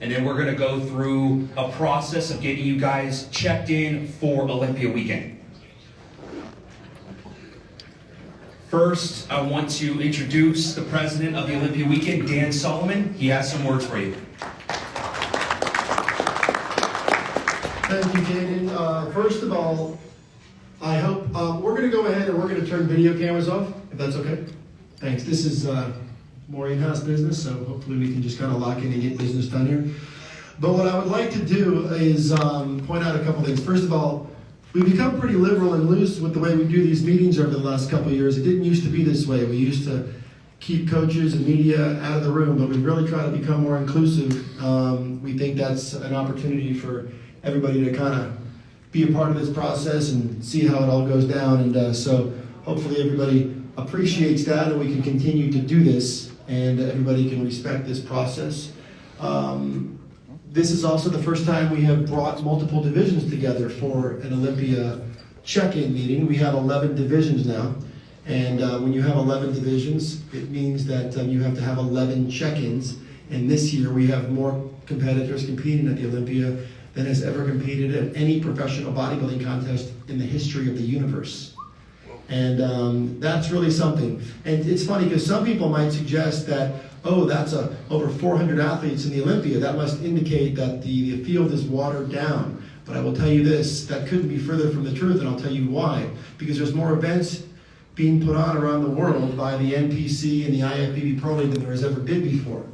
And then we're going to go through a process of getting you guys checked in for Olympia weekend. First, I want to introduce the president of the Olympia weekend, Dan Solomon. He has some words for you. Thank you, Caden. First of all, I hope we're going to go ahead and we're going to turn video cameras off, if that's okay. Thanks. This is more in-house business, so hopefully we can just kind of lock in and get business done here. But what I would like to do is point out a couple things. First of all, we've become pretty liberal and loose with the way we do these meetings over the last couple of years. It didn't used to be this way. We used to keep coaches and media out of the room, but we really try to become more inclusive. We think that's an opportunity for everybody to kind of be a part of this process and see how it all goes down. And so hopefully everybody appreciates that and we can continue to do this and everybody can respect this process. This is also the first time we have brought multiple divisions together for an Olympia check-in meeting. We have 11 divisions now. And when you have 11 divisions, it means that you have to have 11 check-ins. And this year we have more competitors competing at the Olympia than has ever competed at any professional bodybuilding contest in the history of the universe. And that's really something. And it's funny because some people might suggest that, oh, that's over 400 athletes in the Olympia. That must indicate that the field is watered down. But I will tell you this, that couldn't be further from the truth, and I'll tell you why. Because there's more events being put on around the world by the NPC and the IFBB Pro League than there has ever been before.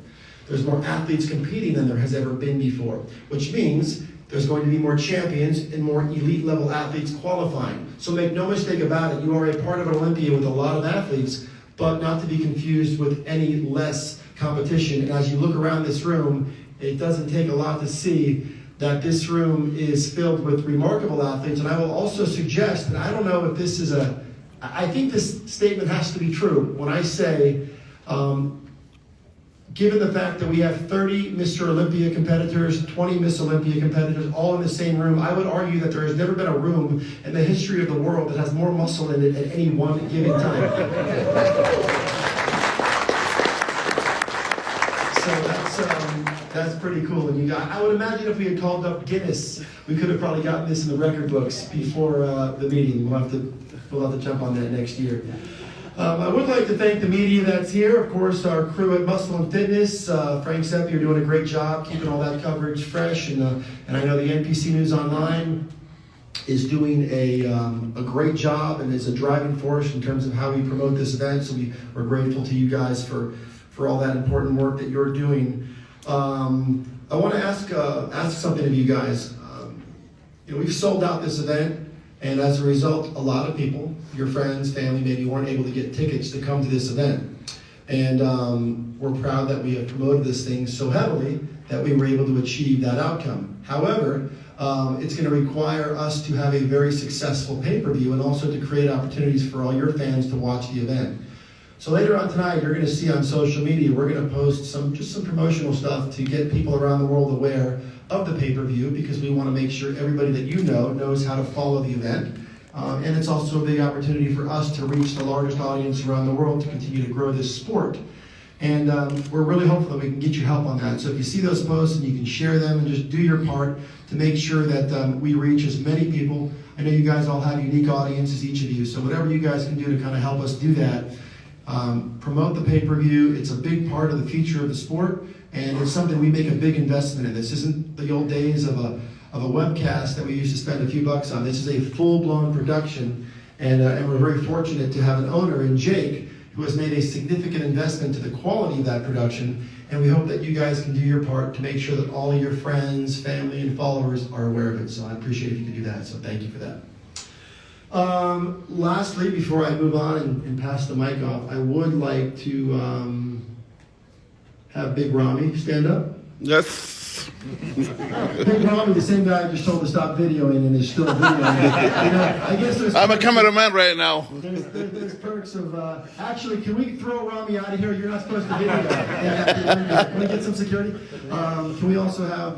There's more athletes competing than there has ever been before, which means there's going to be more champions and more elite level athletes qualifying. So make no mistake about it, you are a part of an Olympia with a lot of athletes, but not to be confused with any less competition. And as you look around this room, it doesn't take a lot to see that this room is filled with remarkable athletes. And I will also suggest, and I don't know if this is I think this statement has to be true when I say, given the fact that we have 30 Mr. Olympia competitors, 20 Miss Olympia competitors, all in the same room, I would argue that there has never been a room in the history of the world that has more muscle in it at any one given time. So that's pretty cool. And I would imagine if we had called up Guinness, we could have probably gotten this in the record books before the meeting. We'll have to jump on that next year. I would like to thank the media that's here. Of course, our crew at Muscle and Fitness. Frank Seppi, you're doing a great job keeping all that coverage fresh. And I know the NPC News Online is doing a great job and is a driving force in terms of how we promote this event. So we're grateful to you guys for all that important work that you're doing. I want to ask something of you guys. We've sold out this event. And as a result, a lot of people, your friends, family, maybe weren't able to get tickets to come to this event. And we're proud that we have promoted this thing so heavily that we were able to achieve that outcome. However, it's going to require us to have a very successful pay-per-view and also to create opportunities for all your fans to watch the event. So later on tonight, you're going to see on social media, we're going to post some promotional stuff to get people around the world aware of the pay-per-view, because we want to make sure everybody that you know knows how to follow the event. And it's also a big opportunity for us to reach the largest audience around the world to continue to grow this sport. And we're really hopeful that we can get your help on that. So if you see those posts and you can share them and just do your part to make sure that we reach as many people. I know you guys all have unique audiences, each of you. So whatever you guys can do to kind of help us do that, promote the pay-per-view. It's a big part of the future of the sport. And it's something we make a big investment in. This isn't the old days of a webcast that we used to spend a few bucks on. This is a full-blown production, and we're very fortunate to have an owner in Jake who has made a significant investment to the quality of that production, and we hope that you guys can do your part to make sure that all of your friends, family, and followers are aware of it. So I appreciate if you could do that, so thank you for that. Lastly, before I move on and pass the mic off, I would like to have Big Rami stand up. Yes. Big Rami, the same guy I just told to stop videoing and is still videoing. I guess there's I'm a cameraman right now. There's perks of, actually, can we throw Rami out of here? You're not supposed to video. Can we get some security? Can we also have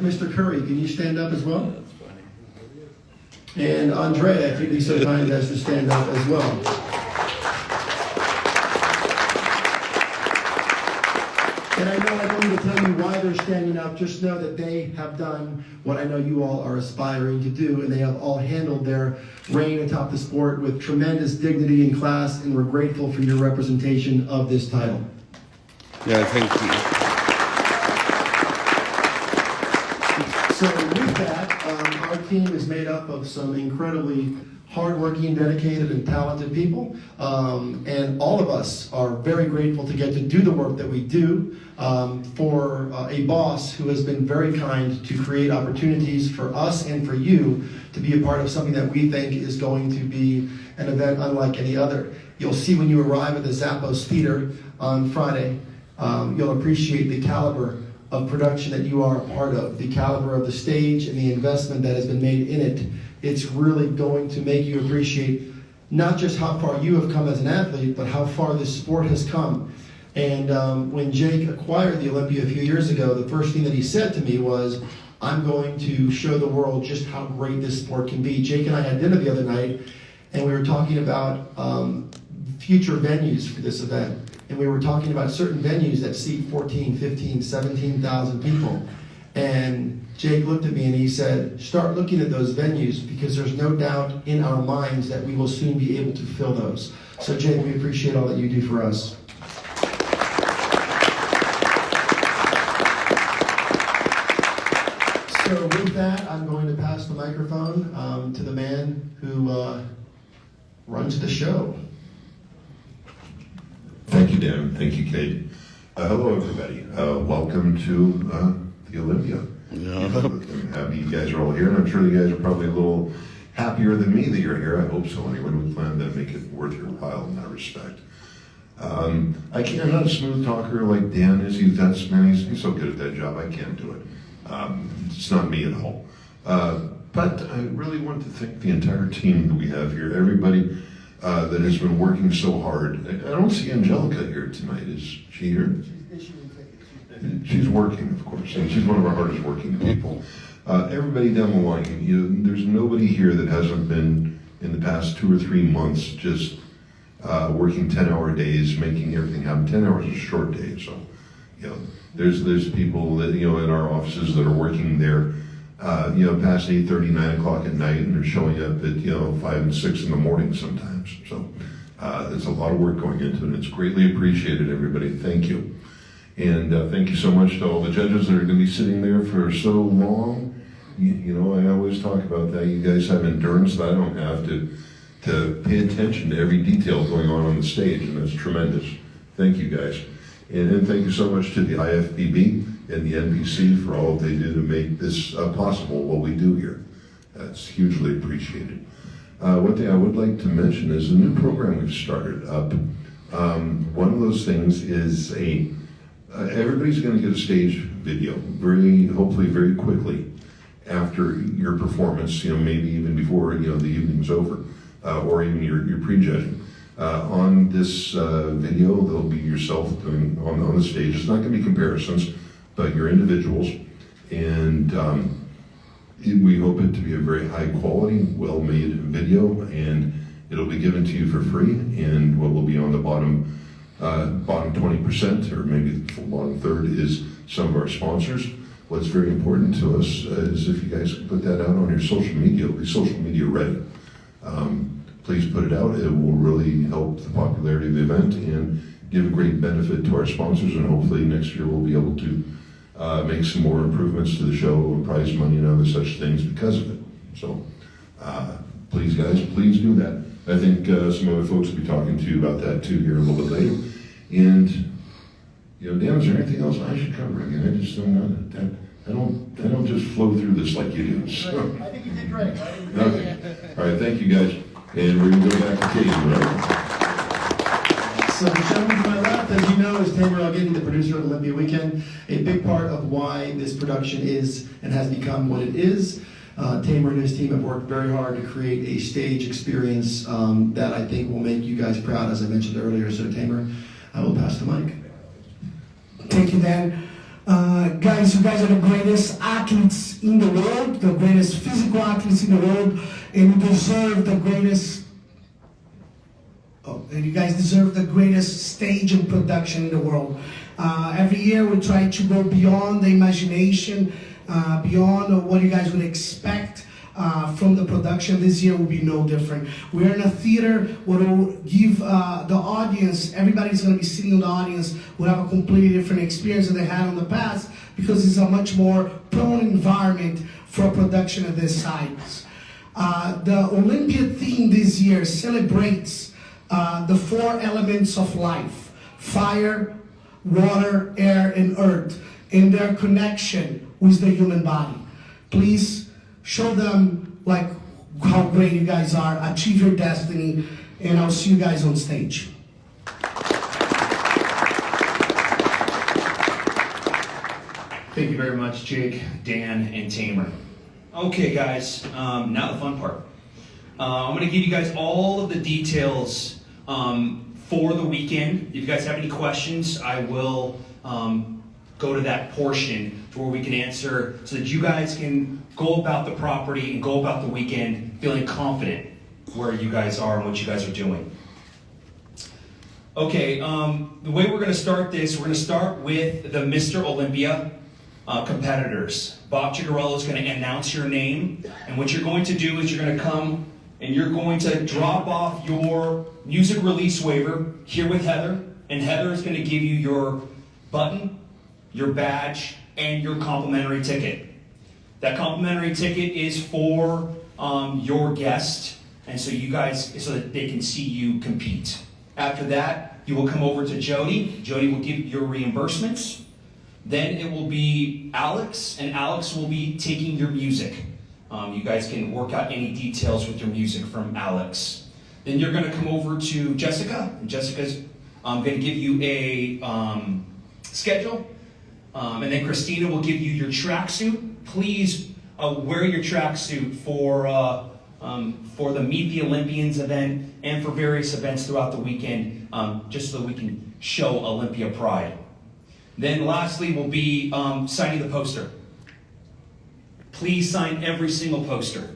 Mr. Curry? Can you stand up as well? And Andrea, if you'd be so kind as to stand up as well. And I know I don't need to tell you why they're standing up, just know that they have done what I know you all are aspiring to do, and they have all handled their reign atop the sport with tremendous dignity and class, and we're grateful for your representation of this title. Yeah, thank you. So with that, our team is made up of some incredibly hardworking, dedicated, and talented people. And all of us are very grateful to get to do the work that we do for a boss who has been very kind to create opportunities for us and for you to be a part of something that we think is going to be an event unlike any other. You'll see when you arrive at the Zappos Theater on Friday, you'll appreciate the caliber of production that you are a part of, the caliber of the stage and the investment that has been made in it. It's really going to make you appreciate not just how far you have come as an athlete, but how far this sport has come. And when Jake acquired the Olympia a few years ago, the first thing that he said to me was, I'm going to show the world just how great this sport can be. Jake and I had dinner the other night, and we were talking about future venues for this event. And we were talking about certain venues that seat 14, 15, 17,000 people. And Jake looked at me and he said, start looking at those venues because there's no doubt in our minds that we will soon be able to fill those. So Jake, we appreciate all that you do for us. So with that, I'm going to pass the microphone to the man who runs the show. Thank you, Dan. Thank you, Kate. Hello, everybody. Welcome to the Olympia. Yeah. I'm happy you guys are all here, and I'm sure you guys are probably a little happier than me that you're here. I hope so. Anyway, we plan to make it worth your while in that respect. I can't, I'm not a smooth talker like Dan is. He's so good at that job. I can't do it. It's not me at all. But I really want to thank the entire team that we have here. Everybody that has been working so hard. I don't see Angelica here tonight. Is she here? She's working, of course, and she's one of our hardest working people. Everybody down the line, there's nobody here that hasn't been, in the past 2 or 3 months, just working 10-hour days, making everything happen. 10 hours is a short day, so, there's people that, in our offices that are working there, past 8:30, 9 o'clock at night, and they're showing up at, 5 and 6 in the morning sometimes. So, there's a lot of work going into it, and it's greatly appreciated, everybody. Thank you. And thank you so much to all the judges that are going to be sitting there for so long. I always talk about that. You guys have endurance that I don't have to pay attention to every detail going on the stage, and that's tremendous. Thank you, guys. And thank you so much to the IFBB and the NBC for all they do to make this possible, what we do here. That's hugely appreciated. One thing I would like to mention is a new program we've started up. One of those things is everybody's going to get a stage video, hopefully very quickly after your performance, maybe even before the evening's over, or even your pre-judging. On this video, there'll be yourself on the stage. It's not going to be comparisons, but you're individuals, and we hope it to be a very high quality, well-made video, and it'll be given to you for free. And what will be on the bottom 20%, or maybe the bottom third, is some of our sponsors. What's very important to us is if you guys can put that out on your social media, it'll be social media ready. Please put it out. It will really help the popularity of the event and give a great benefit to our sponsors, and hopefully next year we'll be able to make some more improvements to the show, prize money and other such things because of it. So please, guys, please do that. I think some other folks will be talking to you about that too here a little bit later. And Dan, is there anything else I should cover again? I just don't know that. I don't just flow through this like you do. So. I think you did great. Okay. All right. Thank you, guys. And we're gonna go back to Casion, right? So the gentleman to my left, as you know, is Tamer Al-Giddy, the producer of Olympia Weekend. A big part of why this production is and has become what it is. Tamer and his team have worked very hard to create a stage experience that I think will make you guys proud, as I mentioned earlier. So Tamer, I will pass the mic. Thank you, Dan. Guys, you guys are the greatest athletes in the world, the greatest physical athletes in the world, and you deserve the greatest. And you guys deserve the greatest stage and production in the world. Every year we try to go beyond the imagination, beyond what you guys would expect from the production. This year will be no different. We're in a theater where we'll give the audience, everybody's going to be sitting in the audience, will have a completely different experience than they had in the past, because it's a much more prone environment for a production of this size. The Olympia theme this year celebrates the 4 elements of life: fire, water, air, and earth, and their connection with the human body. Please show them like how great you guys are, achieve your destiny, and I'll see you guys on stage. Thank you very much, Jake, Dan, and Tamer. Okay, guys, now the fun part. I'm going to give you guys all of the details for the weekend. If you guys have any questions, I will go to that portion to where we can answer, so that you guys can go about the property and go about the weekend feeling confident where you guys are and what you guys are doing. Okay, the way we're going to start this, we're going to start with the Mr. Olympia competitors. Bob Chigarello is going to announce your name, and what you're going to do is you're going to come and you're going to drop off your music release waiver here with Heather, and Heather is going to give you your button, your badge, and your complimentary ticket. That complimentary ticket is for your guest, and so you guys, so that they can see you compete. After that, you will come over to Jody. Jody will give your reimbursements. Then it will be Alex, and Alex will be taking your music. You guys can work out any details with your music from Alex. Then you're going to come over to Jessica, and Jessica's going to give you a schedule. And then Christina will give you your tracksuit. Please wear your tracksuit for the Meet the Olympians event and for various events throughout the weekend, just so that we can show Olympia pride. Then lastly will be signing the poster. Please sign every single poster.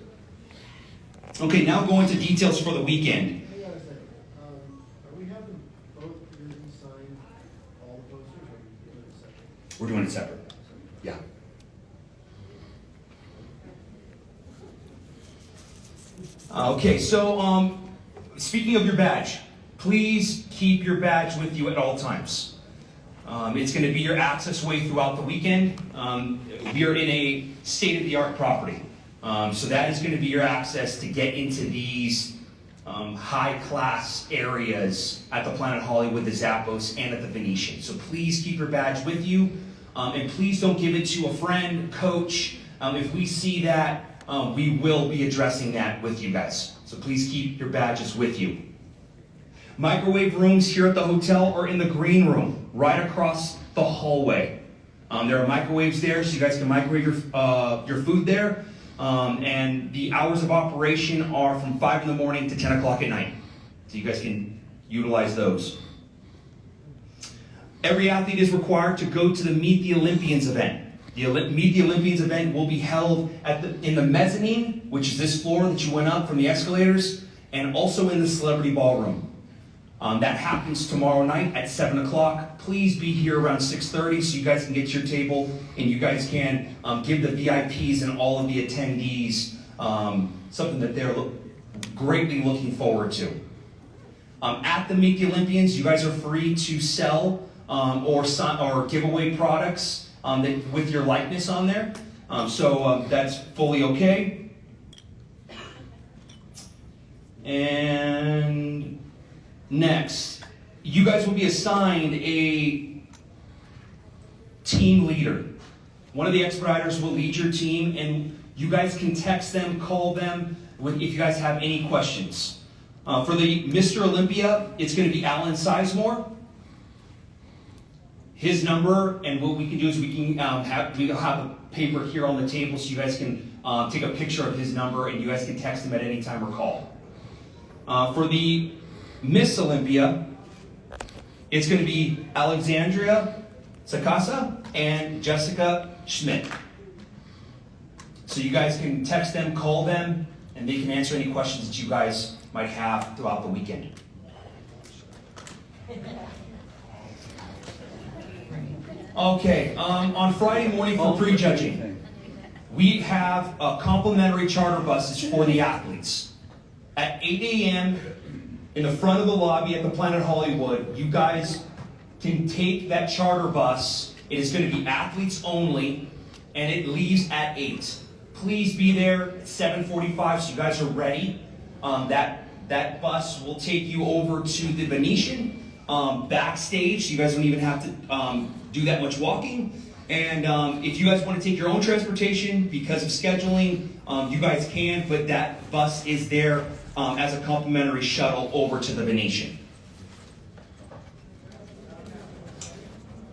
Okay, now going to details for the weekend. Hang on a second. Are we having both jerseys sign all the posters, or are we doing it separate? We're doing it separate. Yeah. Okay, so speaking of your badge, please keep your badge with you at all times. It's going to be your access way throughout the weekend. We are in a state-of-the-art property. So that is going to be your access to get into these high-class areas at the Planet Hollywood, the Zappos, and at the Venetian. So please keep your badge with you. And please don't give it to a friend, coach. If we see that, we will be addressing that with you guys. So please keep your badges with you. Microwave rooms here at the hotel are in the green room, right across the hallway. There are microwaves there, so you guys can microwave your food there. And the hours of operation are from 5 in the morning to 10 o'clock at night. So you guys can utilize those. Every athlete is required to go to the Meet the Olympians event. The Meet the Olympians event will be held in the mezzanine, which is this floor that you went up from the escalators, and also in the celebrity ballroom. That happens tomorrow night at 7 o'clock. Please be here around 6:30 so you guys can get your table and you guys can give the VIPs and all of the attendees something that they're greatly looking forward to. At the Meet the Olympians, you guys are free to sell or give away products with your likeness on there. So that's fully okay. And next, you guys will be assigned a team leader. One of the expediters will lead your team, and you guys can text them, call them, if you guys have any questions. For the Mr. Olympia, it's going to be Alan Sizemore. His number, and what we can do is we'll have a paper here on the table so you guys can take a picture of his number, and you guys can text him at any time or call. For the Miss Olympia, it's going to be Alexandria Sakasa and Jessica Schmidt. So you guys can text them, call them, and they can answer any questions that you guys might have throughout the weekend. Okay, on Friday morning for prejudging, we have complimentary charter buses for the athletes. At 8 a.m. in the front of the lobby at the Planet Hollywood, you guys can take that charter bus. It is going to be athletes only, and it leaves at 8. Please be there at 7:45 so you guys are ready. That bus will take you over to the Venetian backstage, so you guys don't even have to do that much walking. And if you guys want to take your own transportation because of scheduling, you guys can, but that bus is there as a complimentary shuttle over to the Venetian.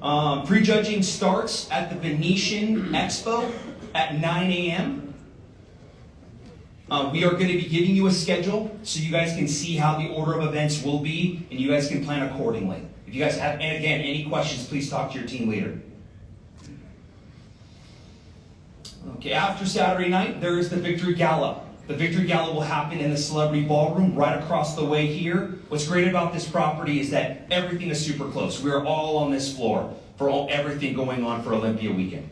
Prejudging starts at the Venetian Expo at 9 a.m. We are going to be giving you a schedule so you guys can see how the order of events will be, and you guys can plan accordingly. If you guys have, and again, any questions, please talk to your team leader. Okay, after Saturday night, there is the Victory Gala. The Victory Gala will happen in the Celebrity Ballroom right across the way here. What's great about this property is that everything is super close. We are all on this floor for everything going on for Olympia weekend.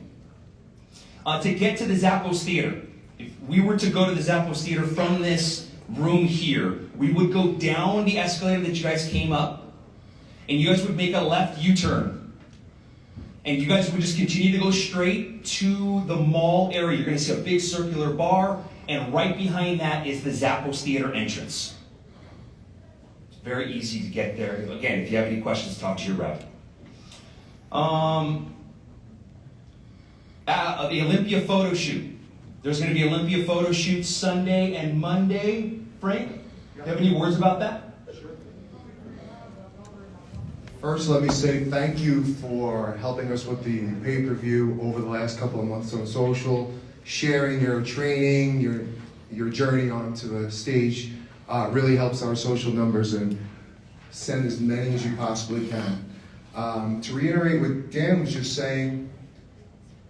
To get to the Zappos Theater, if we were to go to the Zappos Theater from this room here, we would go down the escalator that you guys came up, and you guys would make a left U-turn. And you guys would just continue to go straight to the mall area. You're going to see a big circular bar, and right behind that is the Zappos Theater entrance. It's very easy to get there. Again, if you have any questions, talk to your rep. The Olympia photo shoot. There's going to be Olympia photo shoots Sunday and Monday. Frank, do you have any words about that? First, let me say thank you for helping us with the pay-per-view over the last couple of months on social, sharing your training, your journey onto the stage. Really helps our social numbers, and send as many as you possibly can. To reiterate what Dan was just saying,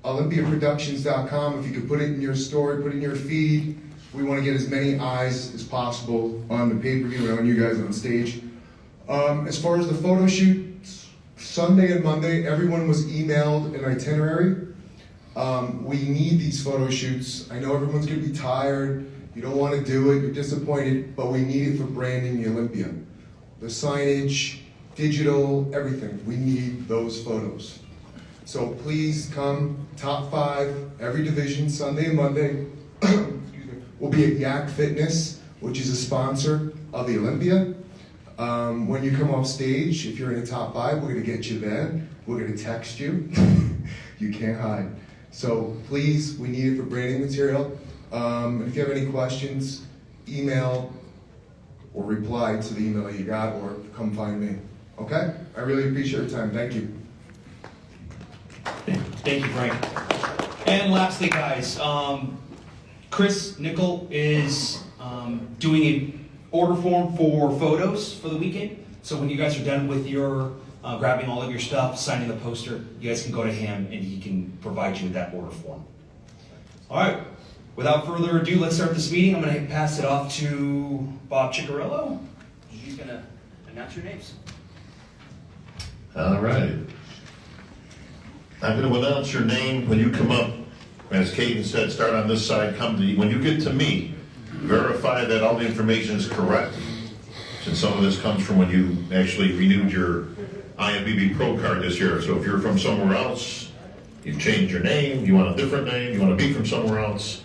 OlympiaProductions.com, if you could put it in your story, put it in your feed. We want to get as many eyes as possible on the pay-per-view and on you guys on stage. As far as the photo shoot, Sunday and Monday, everyone was emailed an itinerary. We need these photo shoots. I know everyone's going to be tired. You don't want to do it. You're disappointed, but we need it for branding the Olympia. The signage, digital, everything. We need those photos. So please come, top 5, every division, Sunday and Monday. We'll be at Yak Fitness, which is a sponsor of the Olympia. When you come off stage, if you're in the top 5, we're going to get you there. We're going to text you. You can't hide. So please, we need it for branding material. If you have any questions, email or reply to the email you got, or come find me. Okay? I really appreciate your time. Thank you. Thank you, Frank. And lastly, guys, Chris Nickel is doing an order form for photos for the weekend. So when you guys are done with your grabbing all of your stuff, signing the poster, you guys can go to him and he can provide you with that order form. All right. Without further ado, let's start this meeting. I'm going to pass it off to Bob Ciccarello. He's going to announce your names. All right. I'm going to announce your name when you come up. As Caden said, start on this side, come to me. When you get to me, verify that all the information is correct. Since some of this comes from when you actually renewed your IFBB Pro card this year. So if you're from somewhere else, you've changed your name, you want a different name, you want to be from somewhere else,